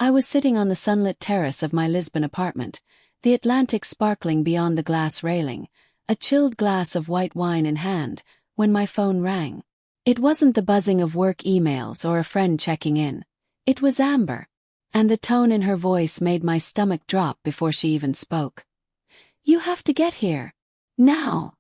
I was sitting on the sunlit terrace of my Lisbon apartment, the Atlantic sparkling beyond the glass railing, a chilled glass of white wine in hand, when my phone rang. It wasn't the buzzing of work emails or a friend checking in. It was Amber. And the tone in her voice made my stomach drop before she even spoke. "You have to get here. Now!"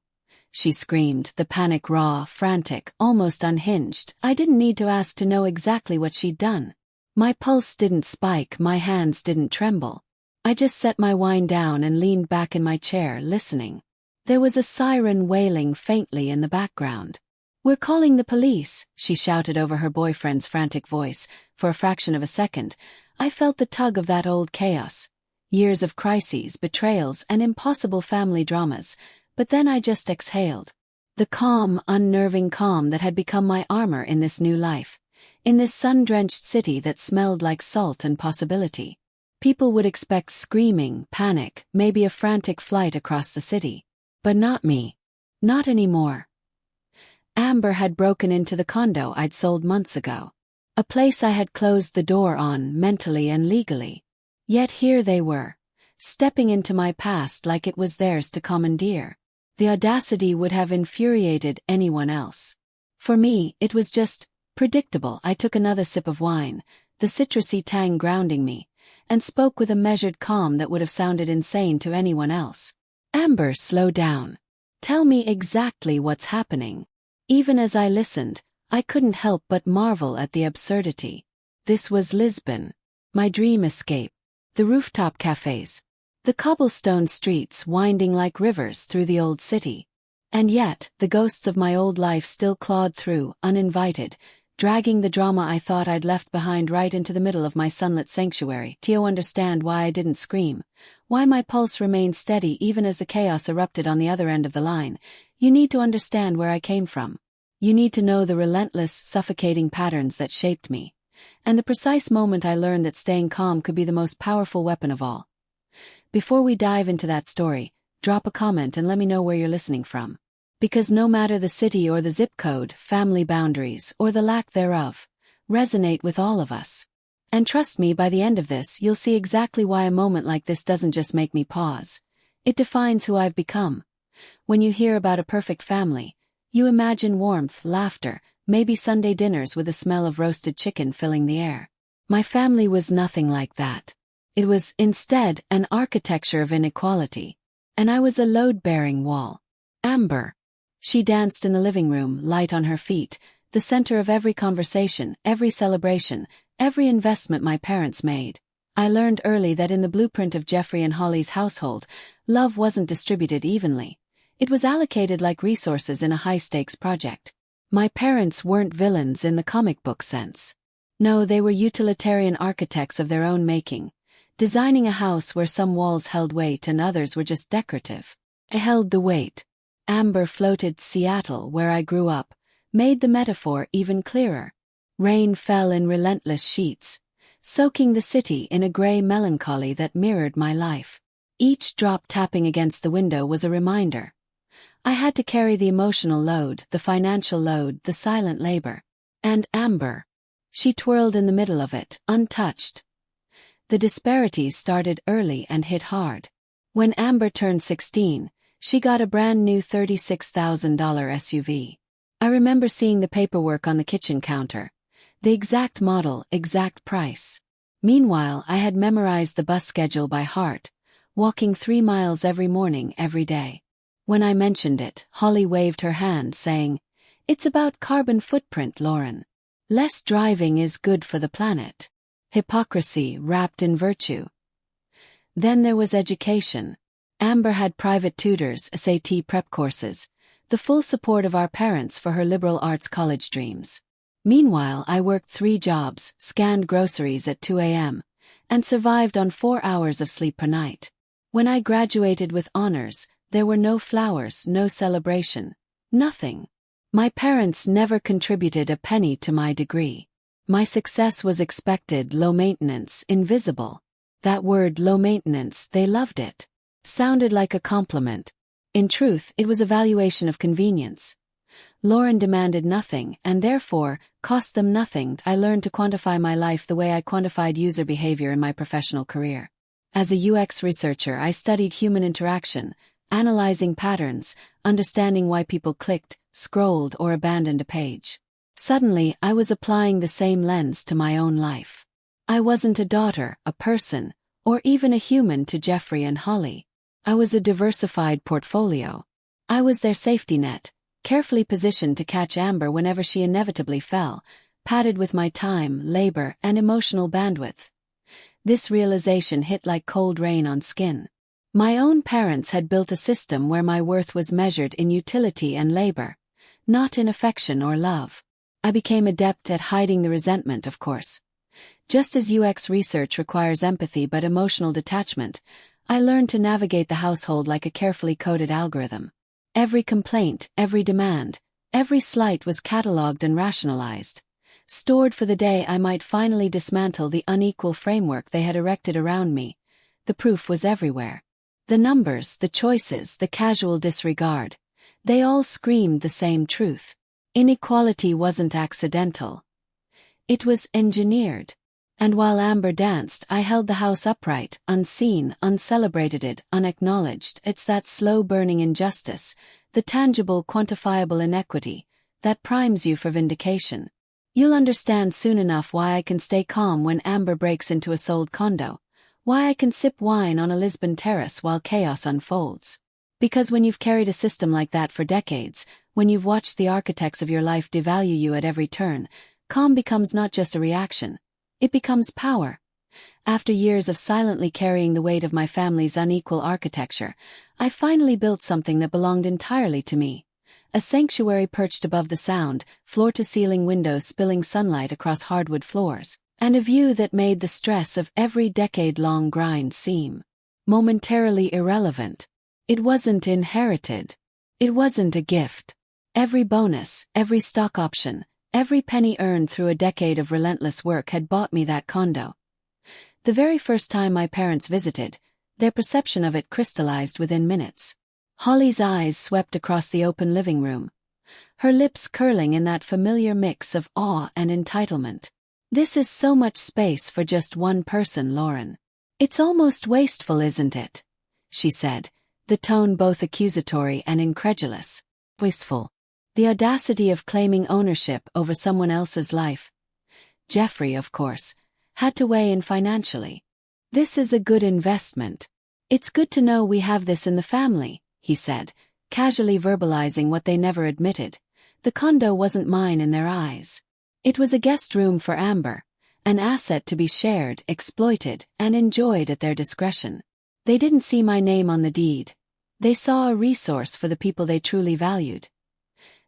she screamed, the panic raw, frantic, almost unhinged. I didn't need to ask to know exactly what she'd done. My pulse didn't spike, my hands didn't tremble. I just set my wine down and leaned back in my chair, listening. There was a siren wailing faintly in the background. "We're calling the police," she shouted over her boyfriend's frantic voice. For a fraction of a second, I felt the tug of that old chaos. Years of crises, betrayals, and impossible family dramas. But then I just exhaled. The calm, unnerving calm that had become my armor in this new life. In this sun-drenched city that smelled like salt and possibility. People would expect screaming, panic, maybe a frantic flight across the city. But not me. Not anymore. Amber had broken into the condo I'd sold months ago. A place I had closed the door on, mentally and legally. Yet here they were, stepping into my past like it was theirs to commandeer. The audacity would have infuriated anyone else. For me, it was just predictable. I took another sip of wine, the citrusy tang grounding me, and spoke with a measured calm that would have sounded insane to anyone else. "Amber, slow down. Tell me exactly what's happening." Even as I listened, I couldn't help but marvel at the absurdity. This was Lisbon. My dream escape. The rooftop cafes. The cobblestone streets winding like rivers through the old city. And yet, the ghosts of my old life still clawed through, uninvited, dragging the drama I thought I'd left behind right into the middle of my sunlit sanctuary. Tio, understand why I didn't scream. Why my pulse remained steady even as the chaos erupted on the other end of the line. You need to understand where I came from. You need to know the relentless, suffocating patterns that shaped me. And the precise moment I learned that staying calm could be the most powerful weapon of all. Before we dive into that story, drop a comment and let me know where you're listening from. Because no matter the city or the zip code, family boundaries, or the lack thereof, resonate with all of us. And trust me, by the end of this, you'll see exactly why a moment like this doesn't just make me pause. It defines who I've become. When you hear about a perfect family, you imagine warmth, laughter, maybe Sunday dinners with the smell of roasted chicken filling the air. My family was nothing like that. It was, instead, an architecture of inequality. And I was a load-bearing wall. Amber. She danced in the living room, light on her feet, the center of every conversation, every celebration, every investment my parents made. I learned early that in the blueprint of Jeffrey and Holly's household, love wasn't distributed evenly. It was allocated like resources in a high-stakes project. My parents weren't villains in the comic book sense. No, they were utilitarian architects of their own making, designing a house where some walls held weight and others were just decorative. I held the weight. Amber floated Seattle, where I grew up, made the metaphor even clearer. Rain fell in relentless sheets, soaking the city in a gray melancholy that mirrored my life. Each drop tapping against the window was a reminder. I had to carry the emotional load, the financial load, the silent labor. And Amber. She twirled in the middle of it, untouched. The disparities started early and hit hard. When Amber turned 16, she got a brand new $36,000 SUV. I remember seeing the paperwork on the kitchen counter. The exact model, exact price. Meanwhile, I had memorized the bus schedule by heart, walking 3 miles every morning, every day. When I mentioned it, Holly waved her hand, saying, "It's about carbon footprint, Lauren. Less driving is good for the planet." Hypocrisy wrapped in virtue. Then there was education. Amber had private tutors, SAT prep courses, the full support of our parents for her liberal arts college dreams. Meanwhile, I worked 3 jobs, scanned groceries at 2 a.m., and survived on 4 hours of sleep per night. When I graduated with honors, there were no flowers, no celebration, nothing. My parents never contributed a penny to my degree. My success was expected, low maintenance, invisible. That word, low maintenance, they loved it. Sounded like a compliment. In truth, it was a valuation of convenience. Lauren demanded nothing, and therefore, cost them nothing. I learned to quantify my life the way I quantified user behavior in my professional career. As a UX researcher, I studied human interaction, analyzing patterns, understanding why people clicked, scrolled, or abandoned a page. Suddenly, I was applying the same lens to my own life. I wasn't a daughter, a person, or even a human to Jeffrey and Holly. I was a diversified portfolio. I was their safety net, carefully positioned to catch Amber whenever she inevitably fell, padded with my time, labor, and emotional bandwidth. This realization hit like cold rain on skin. My own parents had built a system where my worth was measured in utility and labor, not in affection or love. I became adept at hiding the resentment, of course. Just as UX research requires empathy but emotional detachment, I learned to navigate the household like a carefully coded algorithm. Every complaint, every demand, every slight was catalogued and rationalized, stored for the day I might finally dismantle the unequal framework they had erected around me. The proof was everywhere. The numbers, the choices, the casual disregard. They all screamed the same truth. Inequality wasn't accidental. It was engineered. And while Amber danced, I held the house upright, unseen, uncelebrated, unacknowledged. It's that slow-burning injustice, the tangible, quantifiable inequity, that primes you for vindication. You'll understand soon enough why I can stay calm when Amber breaks into a sold condo, why I can sip wine on a Lisbon terrace while chaos unfolds. Because when you've carried a system like that for decades, when you've watched the architects of your life devalue you at every turn, calm becomes not just a reaction. It becomes power. After years of silently carrying the weight of my family's unequal architecture, I finally built something that belonged entirely to me. A sanctuary perched above the sound, floor-to-ceiling windows spilling sunlight across hardwood floors, and a view that made the stress of every decade-long grind seem momentarily irrelevant. It wasn't inherited. It wasn't a gift. Every bonus, every stock option, every penny earned through a decade of relentless work had bought me that condo. The very first time my parents visited, their perception of it crystallized within minutes. Holly's eyes swept across the open living room, her lips curling in that familiar mix of awe and entitlement. "This is so much space for just one person, Lauren. It's almost wasteful, isn't it?" she said, the tone both accusatory and incredulous. Wasteful. The audacity of claiming ownership over someone else's life. Jeffrey, of course, had to weigh in financially. "This is a good investment. It's good to know we have this in the family," he said, casually verbalizing what they never admitted. The condo wasn't mine in their eyes. It was a guest room for Amber, an asset to be shared, exploited, and enjoyed at their discretion. They didn't see my name on the deed. They saw a resource for the people they truly valued.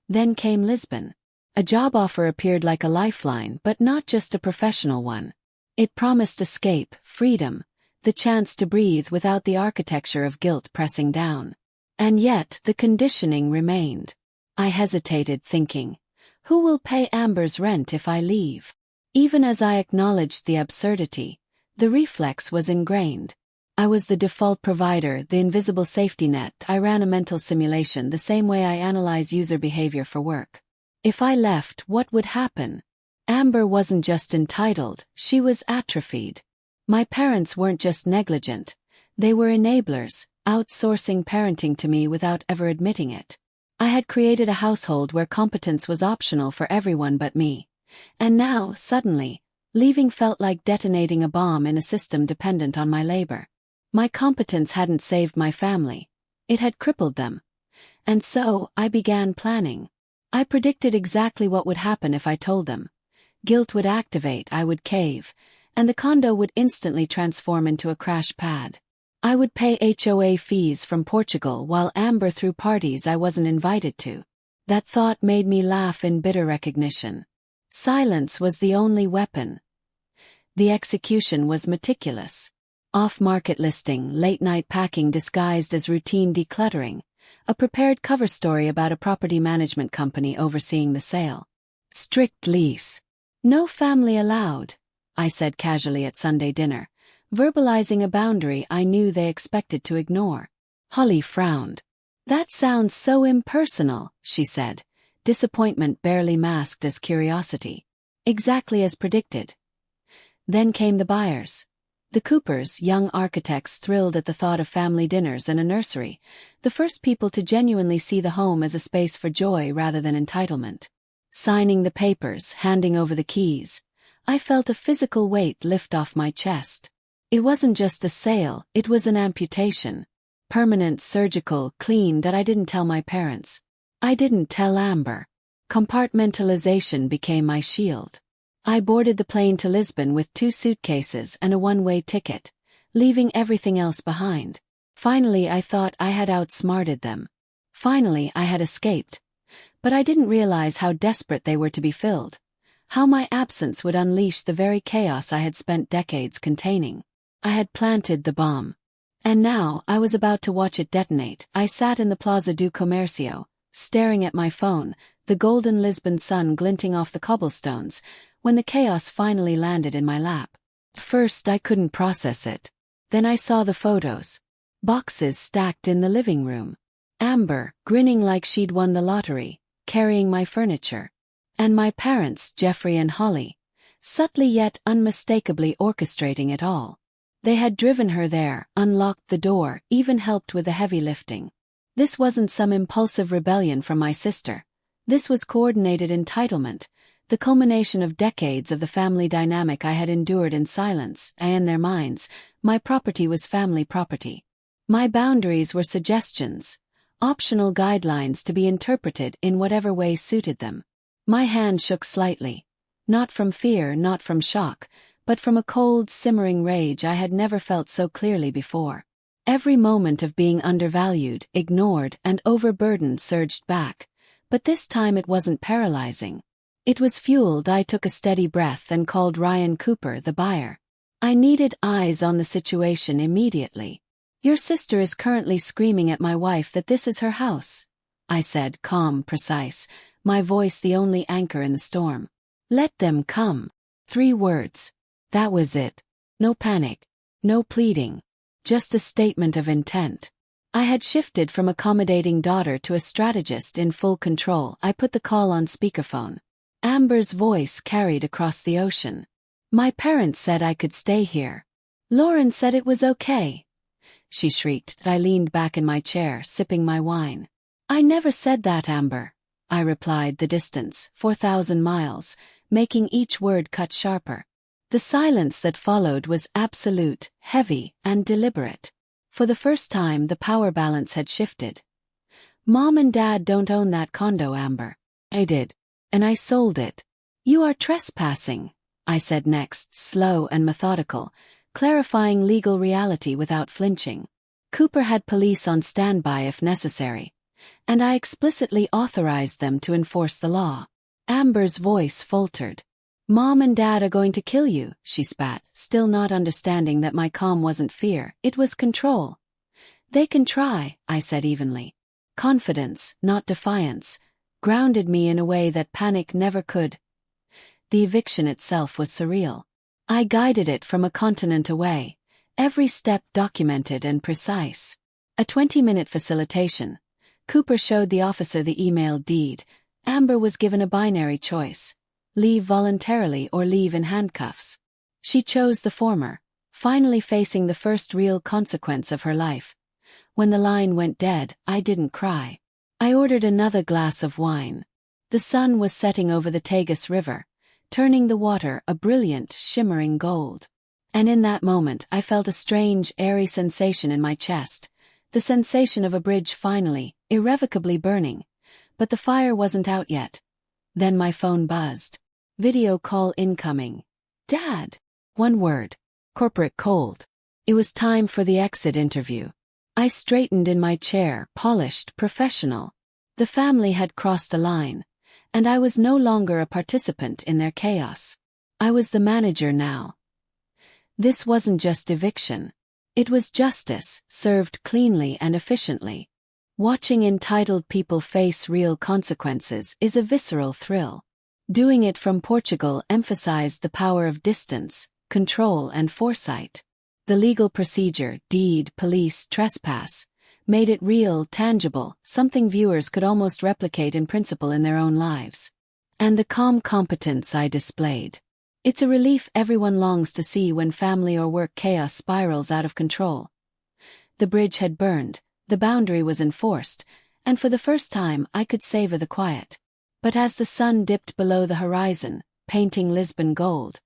Then came Lisbon. A job offer appeared like a lifeline, but not just a professional one. It promised escape, freedom, the chance to breathe without the architecture of guilt pressing down. And yet, the conditioning remained. I hesitated, thinking, who will pay Amber's rent if I leave? Even as I acknowledged the absurdity, the reflex was ingrained. I was the default provider, the invisible safety net. I ran a mental simulation the same way I analyze user behavior for work. If I left, what would happen? Amber wasn't just entitled, she was atrophied. My parents weren't just negligent. They were enablers, outsourcing parenting to me without ever admitting it. I had created a household where competence was optional for everyone but me. And now, suddenly, leaving felt like detonating a bomb in a system dependent on my labor. My competence hadn't saved my family. It had crippled them. And so, I began planning. I predicted exactly what would happen if I told them. Guilt would activate, I would cave, and the condo would instantly transform into a crash pad. I would pay HOA fees from Portugal while Amber threw parties I wasn't invited to. That thought made me laugh in bitter recognition. Silence was the only weapon. The execution was meticulous. Off-market listing, late-night packing disguised as routine decluttering, a prepared cover story about a property management company overseeing the sale. Strict lease. No family allowed, I said casually at Sunday dinner, verbalizing a boundary I knew they expected to ignore. Holly frowned. "That sounds so impersonal," she said, disappointment barely masked as curiosity. Exactly as predicted. Then came the buyers. The Coopers, young architects thrilled at the thought of family dinners and a nursery, the first people to genuinely see the home as a space for joy rather than entitlement. Signing the papers, handing over the keys, I felt a physical weight lift off my chest. It wasn't just a sale, it was an amputation. Permanent, surgical, clean, that I didn't tell my parents. I didn't tell Amber. Compartmentalization became my shield. I boarded the plane to Lisbon with 2 suitcases and a one-way ticket, leaving everything else behind. Finally, I thought I had outsmarted them. Finally, I had escaped. But I didn't realize how desperate they were to be filled. How my absence would unleash the very chaos I had spent decades containing. I had planted the bomb. And now, I was about to watch it detonate. I sat in the Plaza do Comércio, staring at my phone, the golden Lisbon sun glinting off the cobblestones, when the chaos finally landed in my lap. First, I couldn't process it. Then I saw the photos. Boxes stacked in the living room. Amber, grinning like she'd won the lottery, carrying my furniture. And my parents, Jeffrey and Holly, subtly yet unmistakably orchestrating it all. They had driven her there, unlocked the door, even helped with the heavy lifting. This wasn't some impulsive rebellion from my sister. This was coordinated entitlement, the culmination of decades of the family dynamic I had endured in silence, and in their minds, my property was family property. My boundaries were suggestions, optional guidelines to be interpreted in whatever way suited them. My hand shook slightly. Not from fear, not from shock, but from a cold, simmering rage I had never felt so clearly before. Every moment of being undervalued, ignored, and overburdened surged back, but this time it wasn't paralyzing. It was fueled. I took a steady breath and called Ryan Cooper, the buyer. I needed eyes on the situation immediately. "Your sister is currently screaming at my wife that this is her house," I said, calm, precise, my voice the only anchor in the storm. "Let them come." 3 words. That was it. No panic. No pleading. Just a statement of intent. I had shifted from accommodating daughter to a strategist in full control. I put the call on speakerphone. Amber's voice carried across the ocean. "My parents said I could stay here. Lauren said it was okay," she shrieked. I leaned back in my chair, sipping my wine. "I never said that, Amber," I replied, the distance, 4,000 miles, making each word cut sharper. The silence that followed was absolute, heavy, and deliberate. For the first time, the power balance had shifted. "Mom and Dad don't own that condo, Amber." "I did. And I sold it." "You are trespassing," I said next, slow and methodical, clarifying legal reality without flinching. Cooper had police on standby if necessary, and I explicitly authorized them to enforce the law. Amber's voice faltered. "Mom and Dad are going to kill you," she spat, still not understanding that my calm wasn't fear, it was control. "They can try," I said evenly. Confidence, not defiance, grounded me in a way that panic never could. The eviction itself was surreal. I guided it from a continent away, every step documented and precise. A 20-minute facilitation. Cooper showed the officer the email deed. Amber was given a binary choice: leave voluntarily or leave in handcuffs. She chose the former, finally facing the first real consequence of her life. When the line went dead, I didn't cry. I ordered another glass of wine. The sun was setting over the Tagus River, turning the water a brilliant, shimmering gold. And in that moment I felt a strange, airy sensation in my chest, the sensation of a bridge finally, irrevocably burning. But the fire wasn't out yet. Then my phone buzzed. Video call incoming. "Dad." 1 word. Corporate cold. It was time for the exit interview. I straightened in my chair, polished, professional. The family had crossed a line, and I was no longer a participant in their chaos. I was the manager now. This wasn't just eviction. It was justice, served cleanly and efficiently. Watching entitled people face real consequences is a visceral thrill. Doing it from Portugal emphasized the power of distance, control, and foresight. The legal procedure, deed, police, trespass, made it real, tangible, something viewers could almost replicate in principle in their own lives. And the calm competence I displayed. It's a relief everyone longs to see when family or work chaos spirals out of control. The bridge had burned, the boundary was enforced, and for the first time I could savor the quiet. But as the sun dipped below the horizon, painting Lisbon gold,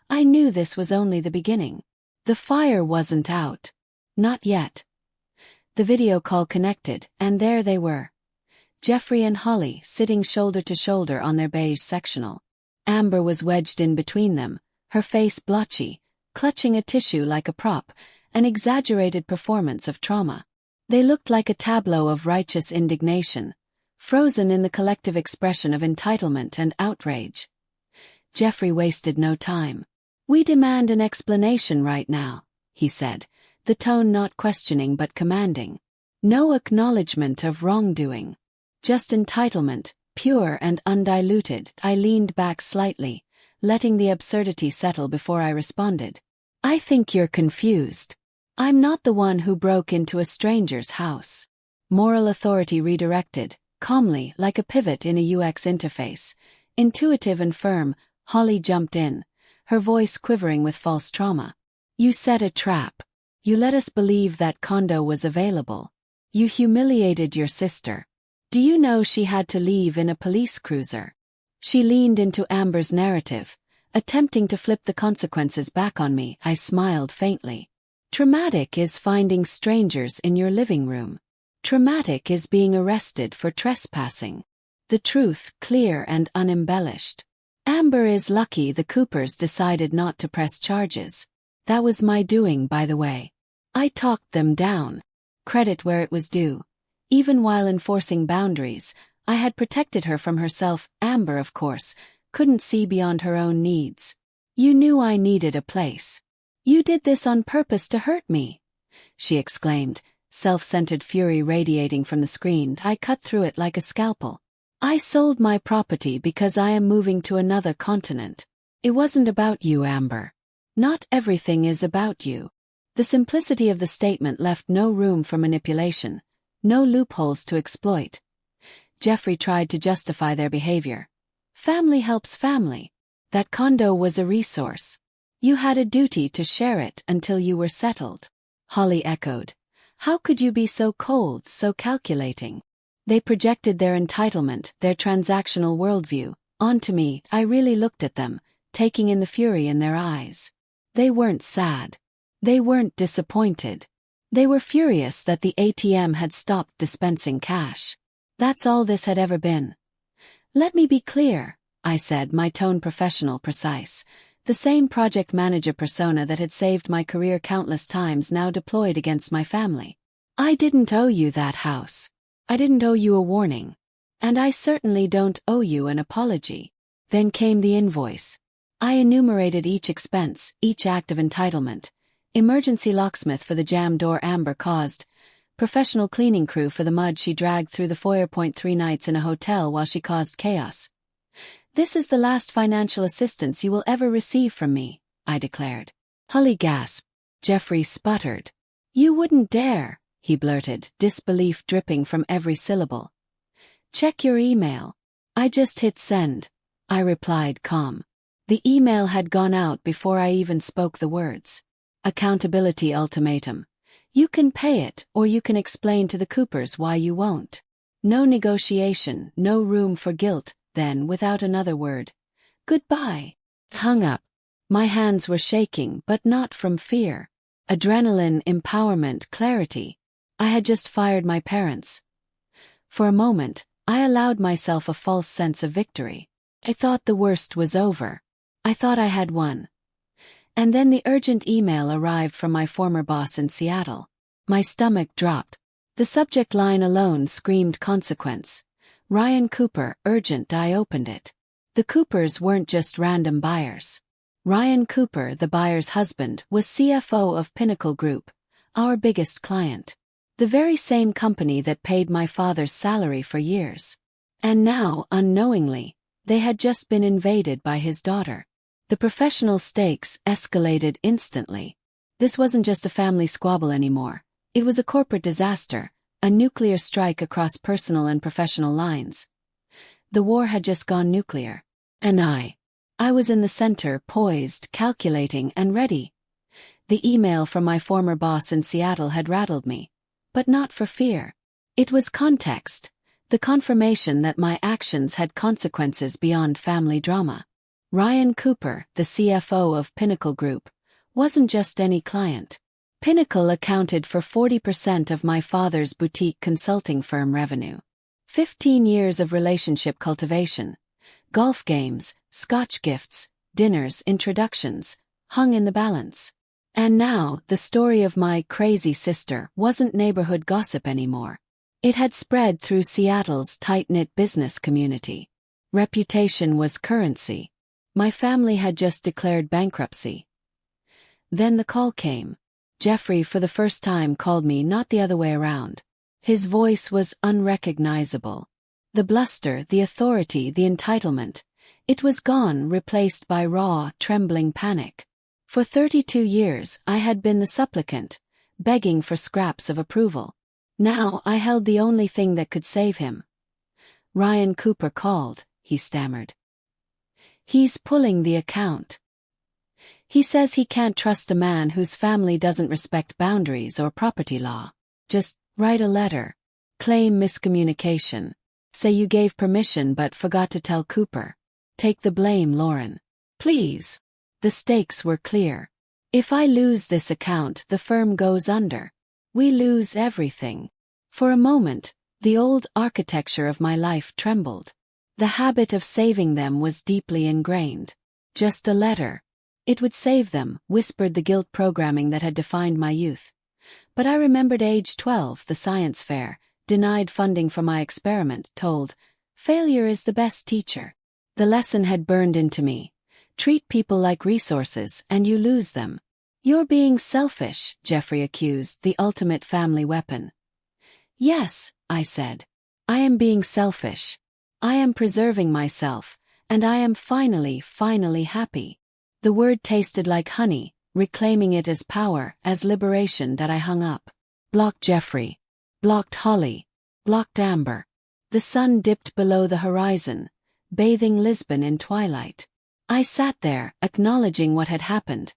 I knew this was only the beginning. The fire wasn't out. Not yet. The video call connected, and there they were. Jeffrey and Holly sitting shoulder to shoulder on their beige sectional. Amber was wedged in between them, her face blotchy, clutching a tissue like a prop, an exaggerated performance of trauma. They looked like a tableau of righteous indignation, frozen in the collective expression of entitlement and outrage. Jeffrey wasted no time. "We demand an explanation right now," he said, the tone not questioning but commanding. No acknowledgement of wrongdoing. Just entitlement, pure and undiluted. I leaned back slightly, letting the absurdity settle before I responded. "I think you're confused. I'm not the one who broke into a stranger's house." Moral authority redirected, calmly, like a pivot in a UX interface. Intuitive and firm, Holly jumped in, her voice quivering with false trauma. "You set a trap. You let us believe that condo was available. You humiliated your sister. Do you know she had to leave in a police cruiser?" She leaned into Amber's narrative, attempting to flip the consequences back on me. I smiled faintly. "Traumatic is finding strangers in your living room. Traumatic is being arrested for trespassing. The truth, clear and unembellished. Amber is lucky the Coopers decided not to press charges. That was my doing, by the way. I talked them down. Credit where it was due. Even while enforcing boundaries, I had protected her from herself. Amber, of course, couldn't see beyond her own needs. You knew I needed a place. You did this on purpose to hurt me," she exclaimed, self-centered fury radiating from the screen. I cut through it like a scalpel. "I sold my property because I am moving to another continent. It wasn't about you, Amber. Not everything is about you." The simplicity of the statement left no room for manipulation, no loopholes to exploit. Jeffrey tried to justify their behavior. "Family helps family. That condo was a resource. You had a duty to share it until you were settled." Holly echoed. "How could you be so cold, so calculating?" They projected their entitlement, their transactional worldview, onto me. I really looked at them, taking in the fury in their eyes. They weren't sad. They weren't disappointed. They were furious that the ATM had stopped dispensing cash. That's all this had ever been. "Let me be clear," I said, my tone professional, precise. The same project manager persona that had saved my career countless times now deployed against my family. "I didn't owe you that house. I didn't owe you a warning. And I certainly don't owe you an apology." Then came the invoice. I enumerated each expense, each act of entitlement. Emergency locksmith for the jam door Amber caused. Professional cleaning crew for the mud she dragged through the foyer. 3 nights in a hotel while she caused chaos. "This is the last financial assistance you will ever receive from me," I declared. Holly gasped. Jeffrey sputtered. "You wouldn't dare," he blurted, disbelief dripping from every syllable. "Check your email." "I just hit send," I replied, calm. The email had gone out before I even spoke the words. Accountability ultimatum. You can pay it, or you can explain to the Coopers why you won't. No negotiation, no room for guilt. Then, without another word, "Goodbye." Hung up. My hands were shaking, but not from fear. Adrenaline, empowerment, clarity. I had just fired my parents. For a moment, I allowed myself a false sense of victory. I thought the worst was over. I thought I had won. And then the urgent email arrived from my former boss in Seattle. My stomach dropped. The subject line alone screamed consequence. Ryan Cooper, urgent. I opened it. The Coopers weren't just random buyers. Ryan Cooper, the buyer's husband, was CFO of Pinnacle Group, our biggest client. The very same company that paid my father's salary for years. And now, unknowingly, they had just been invaded by his daughter. The professional stakes escalated instantly. This wasn't just a family squabble anymore. It was a corporate disaster. A nuclear strike across personal and professional lines. The war had just gone nuclear. And I was in the center, poised, calculating, and ready. The email from my former boss in Seattle had rattled me. But not for fear. It was context. The confirmation that my actions had consequences beyond family drama. Ryan Cooper, the CFO of Pinnacle Group, wasn't just any client. Pinnacle accounted for 40% of my father's boutique consulting firm revenue. 15 years of relationship cultivation, golf games, Scotch gifts, dinners, introductions, hung in the balance. And now, the story of my crazy sister wasn't neighborhood gossip anymore. It had spread through Seattle's tight-knit business community. Reputation was currency. My family had just declared bankruptcy. Then the call came. Jeffrey for the first time called me, not the other way around. His voice was unrecognizable. The bluster, the authority, the entitlement. It was gone, replaced by raw, trembling panic. For 32 years, I had been the supplicant, begging for scraps of approval. Now I held the only thing that could save him. Ryan Cooper called, he stammered. He's pulling the account. He says he can't trust a man whose family doesn't respect boundaries or property law. Just write a letter. Claim miscommunication. Say you gave permission but forgot to tell Cooper. Take the blame, Lauren. Please. The stakes were clear. If I lose this account, the firm goes under. We lose everything. For a moment, the old architecture of my life trembled. The habit of saving them was deeply ingrained. Just a letter. It would save them, whispered the guilt programming that had defined my youth. But I remembered age 12, the science fair, denied funding for my experiment, told, failure is the best teacher. The lesson had burned into me. Treat people like resources, and you lose them. You're being selfish, Jeffrey accused, the ultimate family weapon. Yes, I said. I am being selfish. I am preserving myself, and I am finally happy. The word tasted like honey, reclaiming it as power, as liberation, that I hung up. Blocked Jeffrey. Blocked Holly. Blocked Amber. The sun dipped below the horizon, bathing Lisbon in twilight. I sat there, acknowledging what had happened.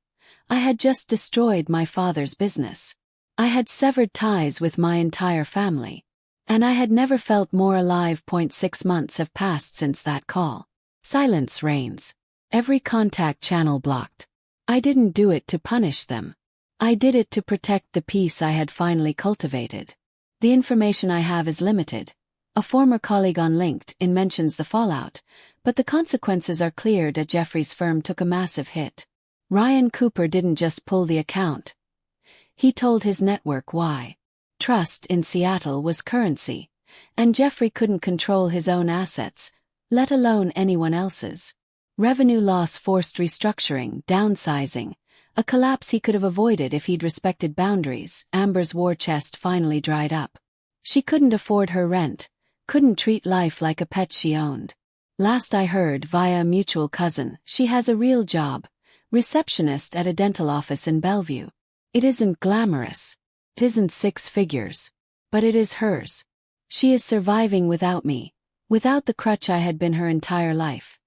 I had just destroyed my father's business. I had severed ties with my entire family. And I had never felt more alive. 6 months have passed since that call. Silence reigns. Every contact channel blocked. I didn't do it to punish them. I did it to protect the peace I had finally cultivated. The information I have is limited. A former colleague on LinkedIn mentions the fallout, but the consequences are clear. That Jeffrey's firm took a massive hit. Ryan Cooper didn't just pull the account. He told his network why. Trust in Seattle was currency, and Jeffrey couldn't control his own assets, let alone anyone else's. Revenue loss forced restructuring, downsizing, a collapse he could have avoided if he'd respected boundaries. Amber's war chest finally dried up. She couldn't afford her rent, couldn't treat life like a pet she owned. Last I heard, via a mutual cousin, she has a real job, receptionist at a dental office in Bellevue. It isn't glamorous. It isn't 6 figures. But it is hers. She is surviving without me, without the crutch I had been her entire life.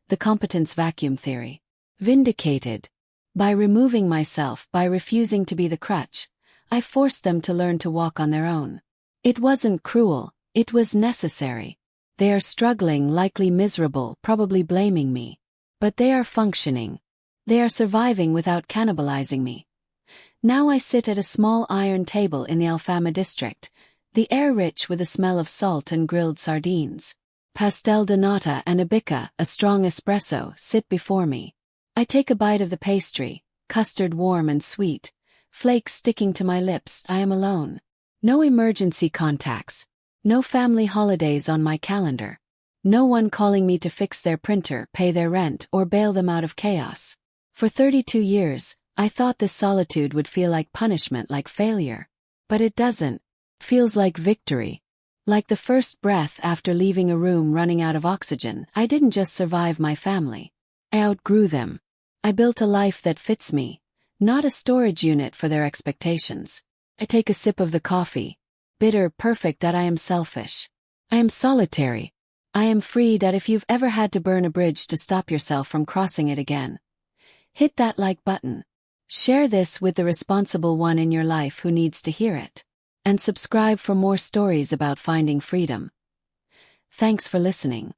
The competence vacuum theory. Vindicated. By removing myself, by refusing to be the crutch, I forced them to learn to walk on their own. It wasn't cruel, it was necessary. They are struggling, likely miserable, probably blaming me. But they are functioning. They are surviving without cannibalizing me. Now I sit at a small iron table in the Alfama district, the air rich with the smell of salt and grilled sardines. Pastel de nata and Arabica, a strong espresso, sit before me. I take a bite of the pastry, custard warm and sweet, flakes sticking to my lips. I am alone. No emergency contacts. No family holidays on my calendar. No one calling me to fix their printer, pay their rent, or bail them out of chaos. For 32 years, I thought this solitude would feel like punishment, like failure. But it doesn't. It feels like victory. Like the first breath after leaving a room running out of oxygen. I didn't just survive my family. I outgrew them. I built a life that fits me, not a storage unit for their expectations. I take a sip of the coffee. Bitter, perfect. That I am selfish. I am solitary. I am free that if you've ever had to burn a bridge to stop yourself from crossing it again. Hit that like button. Share this with the responsible one in your life who needs to hear it. And subscribe for more stories about finding freedom. Thanks for listening.